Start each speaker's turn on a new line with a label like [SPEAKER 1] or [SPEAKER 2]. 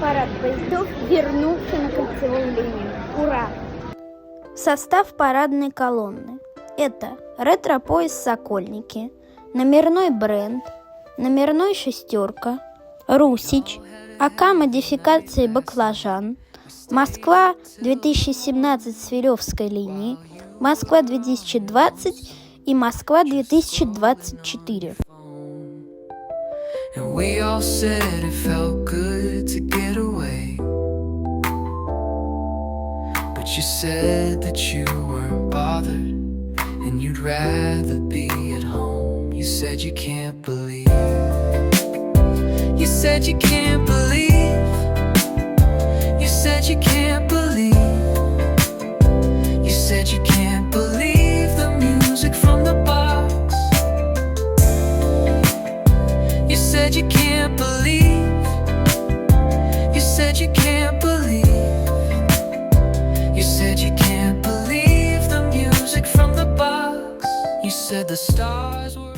[SPEAKER 1] Парад поездов вернулся на кольцевую линию. Ура!
[SPEAKER 2] Состав парадной колонны. Это ретро-поезд «Сокольники», номерной бренд, номерной «шестерка», «Русич», АК модификации «Баклажан», Москва 2017 с Веревской линии, Москва 2020 и Москва 2024.
[SPEAKER 3] And we all said it felt good to get away, but you said that you weren't bothered and you'd rather be at home. You said you can't believe. You said you can't believe. You said you can't believe. You said you can't believe the music from the box. You said you can't believe. You said you can't believe. You said you can't believe the music from the box. You said the stars were